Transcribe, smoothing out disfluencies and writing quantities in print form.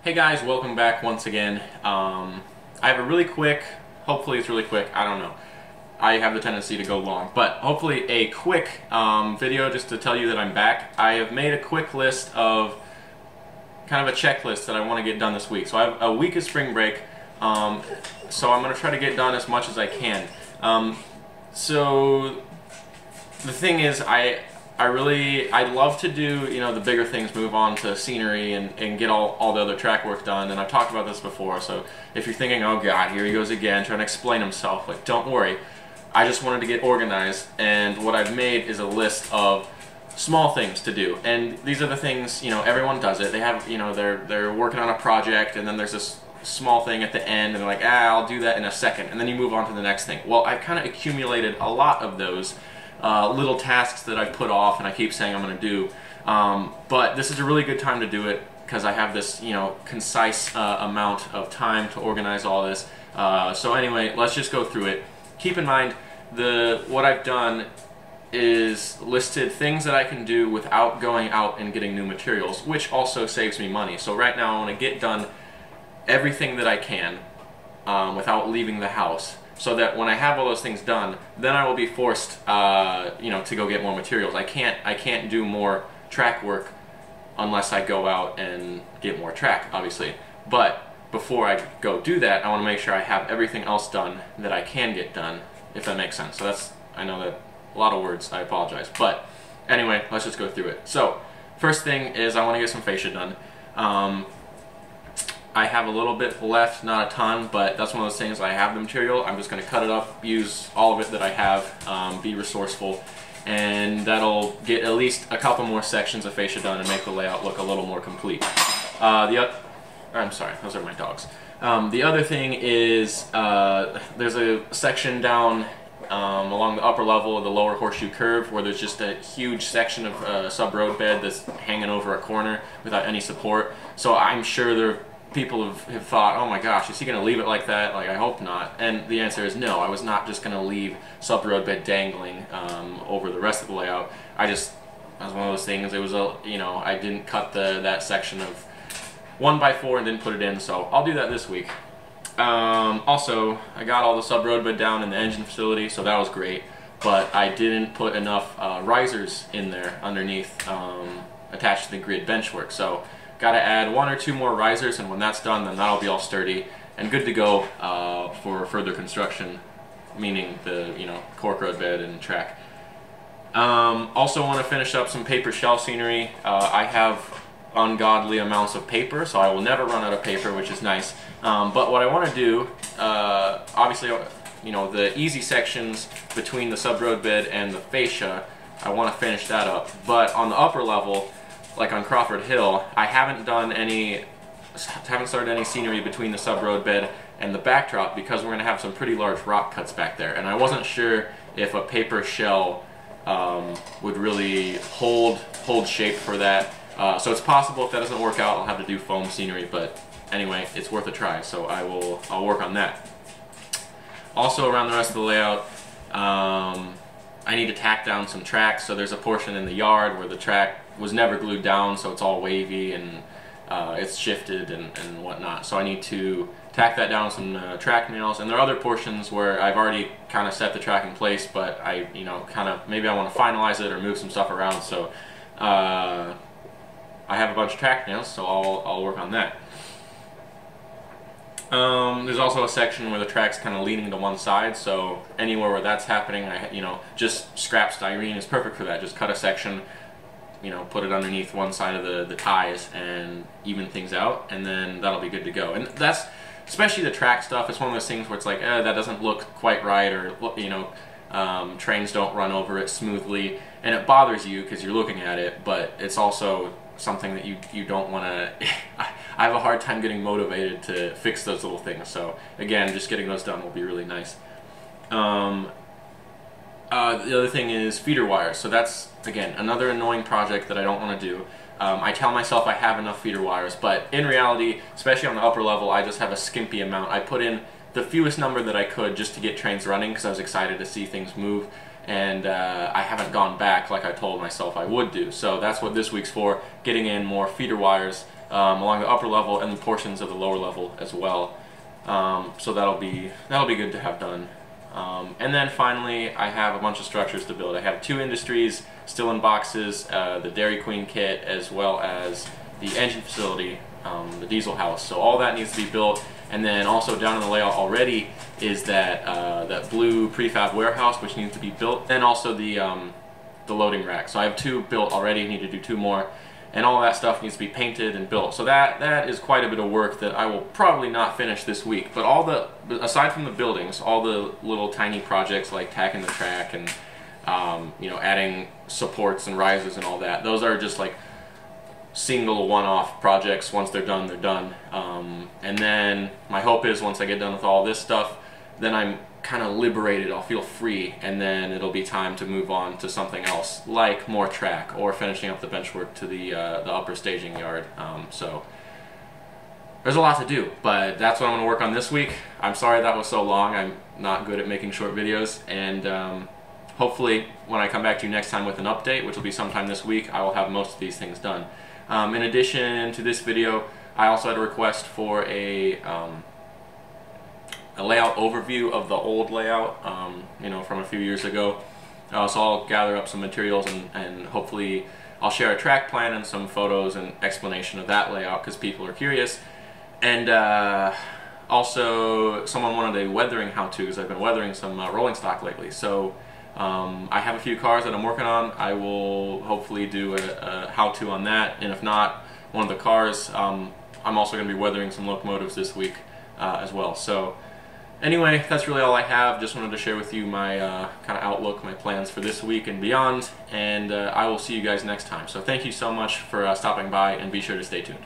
Hey guys, welcome back once again. I have a really quick, hopefully it's really quick, I don't know. I have the tendency to go long, but hopefully a quick video just to tell you that I'm back. I have made a quick list of, kind of a checklist that I want to get done this week. So I have a week of spring break, so I'm going to try to get done as much as I can. So the thing is, I'd love to do, the bigger things, move on to scenery and get all the other track work done, and I've talked about this before, so if you're thinking, oh god, here he goes again, trying to explain himself, like, don't worry. I just wanted to get organized, and what I've made is a list of small things to do, and these are the things, everyone does it. They have, they're working on a project, and then there's this small thing at the end, and they're like, I'll do that in a second, and then you move on to the next thing. Well, I've kind of accumulated a lot of those little tasks that I've put off and I keep saying I'm going to do, but this is a really good time to do it because I have this, concise amount of time to organize all this. So anyway, let's just go through it. Keep in mind, what I've done is listed things that I can do without going out and getting new materials, which also saves me money. So right now I want to get done everything that I can without leaving the house, so that when I have all those things done, then I will be forced, to go get more materials. I can't do more track work unless I go out and get more track, obviously. But before I go do that, I want to make sure I have everything else done that I can get done, if that makes sense. So I know that a lot of words, I apologize. But anyway, let's just go through it. So first thing is I want to get some fascia done. I have a little bit left, not a ton, but that's one of those things. I have the material, I'm just going to cut it up, use all of it that I have, be resourceful, and that'll get at least a couple more sections of fascia done and make the layout look a little more complete. I'm sorry, those are my dogs. The other thing is there's a section down along the upper level of the lower horseshoe curve where there's just a huge section of sub-road bed that's hanging over a corner without any support. So I'm sure people have thought, oh my gosh, is he going to leave it like that? Like, I hope not. And the answer is no. I was not just going to leave sub-road bed dangling over the rest of the layout. That was one of those things. It was I didn't cut that section of 1x4 and didn't put it in, so I'll do that this week. Also, I got all the sub-road bed down in the engine facility, so that was great, but I didn't put enough risers in there underneath attached to the grid benchwork, so got to add 1 or 2 more risers, and when that's done, then that'll be all sturdy and good to go for further construction, meaning the cork road bed and track. Also want to finish up some paper shell scenery. I have ungodly amounts of paper, so I will never run out of paper, which is nice. But what I want to do, obviously, the easy sections between the sub-road bed and the fascia, I want to finish that up. But on the upper level, like on Crawford Hill, I haven't started any scenery between the sub-road bed and the backdrop because we're going to have some pretty large rock cuts back there, and I wasn't sure if a paper shell would really hold shape for that. So it's possible if that doesn't work out, I'll have to do foam scenery, but anyway, it's worth a try, so I'll work on that. Also, around the rest of the layout, I need to tack down some tracks. So there's a portion in the yard where the track was never glued down, so it's all wavy and it's shifted and whatnot. So I need to tack that down with some track nails. And there are other portions where I've already kind of set the track in place, but maybe I want to finalize it or move some stuff around. So I have a bunch of track nails, so I'll work on that. There's also a section where the track's kind of leaning to one side, so anywhere where that's happening, just scrap styrene is perfect for that. Just cut a section, put it underneath one side of the ties and even things out, and then that'll be good to go. And that's, especially the track stuff, it's one of those things where it's like, that doesn't look quite right, or, trains don't run over it smoothly, and it bothers you because you're looking at it, but it's also something that you don't want to. I have a hard time getting motivated to fix those little things, so again, just getting those done will be really nice. The other thing is feeder wires, so that's, again, another annoying project that I don't want to do. I tell myself I have enough feeder wires, but in reality, especially on the upper level, I just have a skimpy amount. I put in the fewest number that I could just to get trains running because I was excited to see things move, and I haven't gone back like I told myself I would do. So that's what this week's for, getting in more feeder wires along the upper level and the portions of the lower level as well. So that'll be good to have done. And then finally, I have a bunch of structures to build. I have 2 industries still in boxes, the Dairy Queen kit, as well as the engine facility, the diesel house. So all that needs to be built. And then also down in the layout already is that that blue prefab warehouse, which needs to be built, and also the loading rack. So I have 2 built already. Need to do 2 more. And all that stuff needs to be painted and built. So that is quite a bit of work that I will probably not finish this week. But aside from the buildings, all the little tiny projects like tacking the track and you know, adding supports and risers and all that, those are just like single one-off projects. Once they're done, they're done. And then my hope is once I get done with all this stuff, then I'm kind of liberated, I'll feel free, and then it'll be time to move on to something else, like more track or finishing up the bench work to the upper staging yard. So there's a lot to do, but that's what I'm going to work on this week. I'm sorry that was so long. I'm not good at making short videos, and hopefully when I come back to you next time with an update, which will be sometime this week, I will have most of these things done. In addition to this video, I also had a request for a layout overview of the old layout, you know, from a few years ago. So I'll gather up some materials and hopefully I'll share a track plan and some photos and explanation of that layout because people are curious. And also someone wanted a weathering how-to because I've been weathering some rolling stock lately. So I have a few cars that I'm working on. I will hopefully do a how-to on that, and if not, one of the cars, I'm also going to be weathering some locomotives this week as well. So anyway, that's really all I have. Just wanted to share with you my kind of outlook, my plans for this week and beyond, and I will see you guys next time. So thank you so much for stopping by, and be sure to stay tuned.